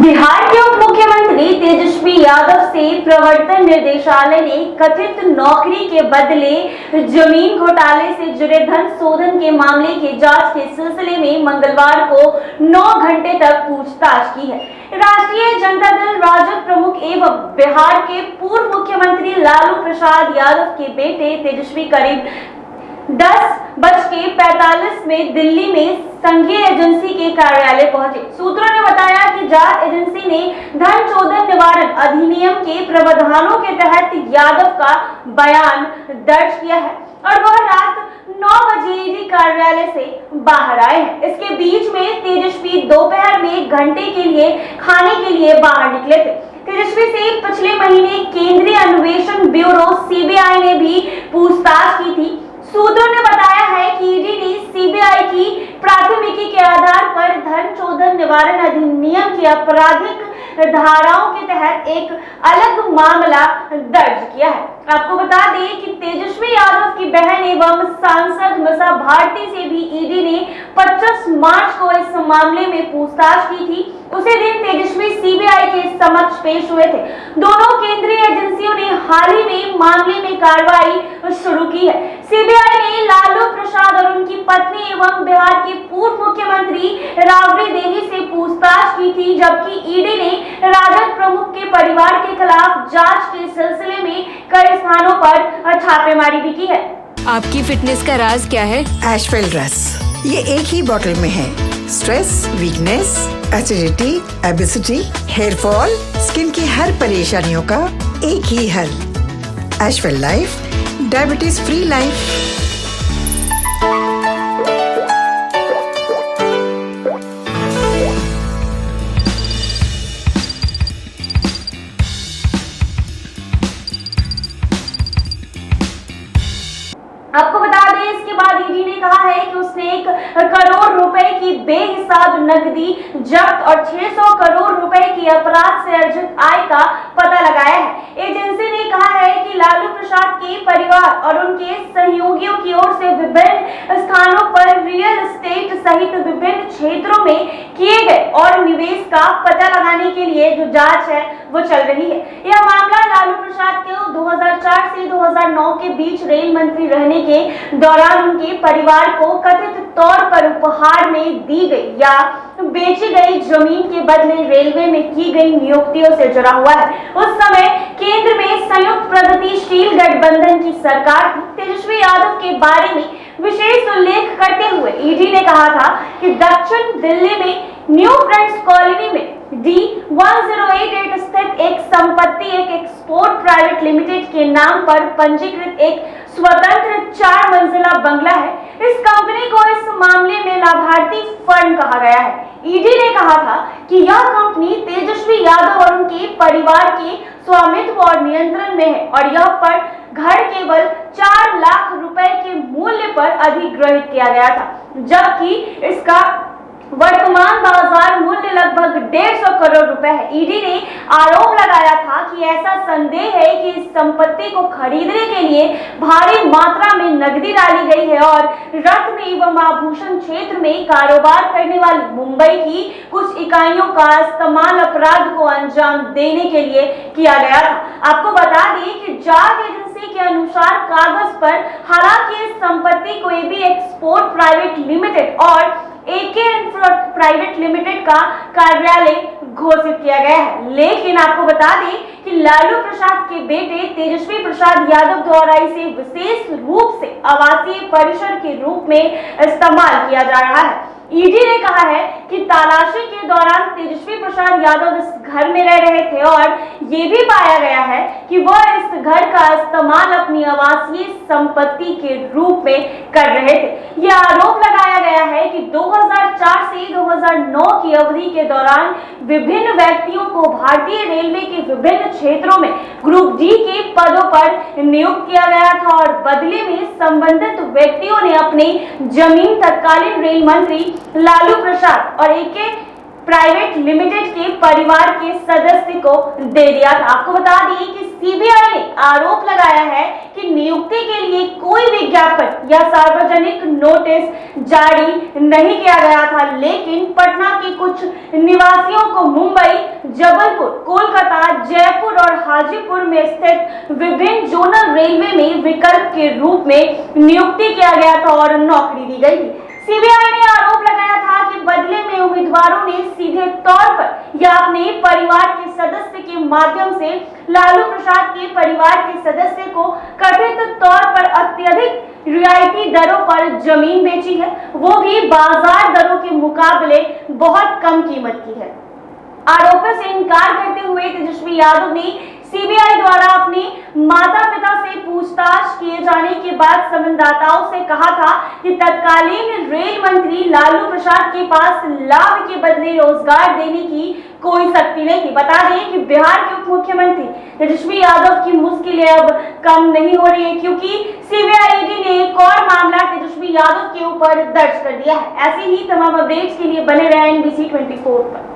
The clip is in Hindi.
बिहार के उप मुख्यमंत्री तेजस्वी यादव से प्रवर्तन निर्देशालय ने कथित नौकरी के बदले जमीन घोटाले से जुड़े धन शोधन के मामले की जांच के सिलसिले में मंगलवार को 9 घंटे तक पूछताछ की है। राष्ट्रीय जनता दल राजद प्रमुख एवं बिहार के पूर्व मुख्यमंत्री लालू प्रसाद यादव के बेटे तेजस्वी करीब 10:45 में दिल्ली में संघीय एजेंसी के कार्यालय पहुंचे। सूत्रों ने बताया कि जांच एजेंसी ने धन शोधन निवारण अधिनियम के प्रावधानों के तहत यादव का बयान दर्ज किया है और वह रात 9 बजे ईडी कार्यालय से बाहर आए हैं। इसके बीच में तेजस्वी दोपहर में 1 घंटे के लिए खाने के लिए बाहर निकले थे। तेजस्वी से पिछले महीने केंद्रीय अन्वेषण ब्यूरो सीबीआई ने भी पूछताछ की थी। सूत्रों ने बताया है कि ईडी ने सीबीआई की प्राथमिकी के आधार पर धन शोधन निवारण अधिनियम की आपराधिक धाराओं के तहत एक अलग मामला दर्ज किया है। आपको बता दें कि तेजस्वी यादव की बहन एवं सांसद मीसा भारती से भी ईडी ने 25 मार्च को इस मामले में पूछताछ की थी। उसी दिन तेजस्वी सीबीआई के समक्ष पेश हुए थे। दोनों केंद्रीय एजेंसियों ने हाल ही में मामले में कार्रवाई शुरू की है। सीबीआई ने लालू प्रसाद और उनकी पत्नी एवं बिहार के पूर्व मुख्यमंत्री राबड़ी देवी से पूछताछ की थी, जबकि ईडी ने राजद प्रमुख के परिवार के खिलाफ जांच के सिलसिले में कई स्थानों पर छापेमारी भी की है। आपकी फिटनेस का राज क्या है? एशवेल रस, ये एक ही बोतल में है। Stress, weakness, acidity, obesity, hair fall, skin की हर परेशानियों का एक ही हल। एशवेल लाइफ, डायबिटीज फ्री लाइफ। आपको बता दें, इसके बाद ईडी ने कहा है कि उसने 1 करोड़ रुपए की बेहिसाब नकदी जब्त और 600 करोड़ रुपए की अपराध से अर्जित आय का पता लगाया है। एजेंसी ने कहा है कि लालू प्रसाद के परिवार और उनके सहयोगियों की ओर से विभिन्न स्थानों पर रियल एस्टेट सहित विभिन्न क्षेत्रों में किए गए और निवेश का पता लगाने के लिए जो जांच है वो चल रही है। यह मामला लालू प्रसाद के 2004 से 2009 के बीच रेल मंत्री रहने के दौरान उनके परिवार को कथित तौर पर उपहार में दी गई या बेची गई जमीन के बदले रेलवे में की गई नियुक्तियों से जुड़ा हुआ है। उस समय केंद्र में संयुक्त प्रगतिशील गठबंधन की सरकार थी। तेजस्वी यादव के बारे में विशेष उल्लेख करते हुए ईडी ने कहा था कि दक्षिण दिल्ली में न्यू फ्रेंड्स कॉलोनी में D1088 स्थित एक संपत्ति एक एक्सपोर्ट प्राइवेट लिमिटेड के नाम पर पंजीकृत एक स्वतंत्र 4 मंजिला बंगला है। इस कंपनी को इस मामले में लाभार्थी फर्म कहा गया है। ईडी ने कहा था कि यह कंपनी तेजस्वी यादव और उनके परिवार के स्वामित्व और नियंत्रण में है और यह पर घर केवल 4 लाख रुपए के मूल्य पर अधिग्रहित किया गया था, जबकि इसका वर्तमान बाजार मूल्य लगभग 150 करोड़ रुपए है। ईडी ने आरोप लगाया था कि ऐसा संदेह है कि इस संपत्ति को खरीदने के लिए भारी मात्रा में नकदी डाली गई है और रत्न एवं आभूषण क्षेत्र में कारोबार करने वाली मुंबई की कुछ इकाइयों का इस्तेमाल अपराध को अंजाम देने के लिए किया गया था। आपको बता दें कि जांच एजेंसी के अनुसार कागज पर हालांकि इस संपत्ति को एबी एक्सपोर्ट प्राइवेट लिमिटेड और एके प्राइवेट लिमिटेड का कार्यालय घोषित किया गया है, लेकिन आपको बता दें कि लालू प्रसाद के बेटे तेजस्वी प्रसाद यादव द्वारा इसे विशेष रूप से आवासीय परिसर के रूप में इस्तेमाल किया जा रहा है। ईडी ने कहा है कि तलाशी के दौरान तेजस्वी प्रसाद यादव इस घर में रह रहे थे और ये भी पाया गया है कि वह इस घर का इस्तेमाल अपनी आवासीय संपत्ति के रूप में कर रहे थे। यह आरोप लगाया गया है कि 2004 से 2009 की अवधि के दौरान विभिन्न व्यक्तियों को भारतीय रेलवे के विभिन्न क्षेत्रों में ग्रुप डी के पदों पर नियुक्त किया गया था और बदले में संबंधित व्यक्तियों ने अपनी जमीन तत्कालीन रेल मंत्री लालू प्रसाद और एके प्राइवेट लिमिटेड के परिवार के सदस्य को दे दिया था। आपको बता दें कि सीबीआई ने आरोप लगाया है कि नियुक्ति के लिए कोई विज्ञापन या सार्वजनिक नोटिस जारी नहीं किया गया था, लेकिन पटना के कुछ निवासियों को मुंबई जबलपुर, कोलकाता, जयपुर और हाजीपुर में स्थित विभिन्न जोनल रेलवे में विकल्प के रूप में नियुक्ति किया गया था और नौकरी दी गई थी। सीबीआई ने आरोप लगाया था कि बदले में उम्मीदवारों ने सीधे तौर पर या अपने परिवार के सदस्य के माध्यम से लालू प्रसाद के परिवार के सदस्य को कथित तौर पर अत्यधिक रियायती दरों पर जमीन बेची है, वो भी बाजार दरों के मुकाबले बहुत कम कीमत की है। आरोपों से इनकार करते हुए तेजस्वी यादव ने सीबीआई द्वारा अपने माता पिता से पूछताछ किए जाने के बाद संवाददाताओं से कहा था कि तत्कालीन रेल मंत्री लालू प्रसाद के पास लाभ के बदले रोजगार देने की कोई शक्ति नहीं थी। बता दें कि बिहार के उप मुख्यमंत्री तेजस्वी यादव की मुश्किलें अब कम नहीं हो रही है, क्योंकि सीबीआई ने एक और मामला तेजस्वी यादव के ऊपर दर्ज कर दिया है। ऐसे ही तमाम अपडेट्स के लिए बने रहें NBC 24 पर।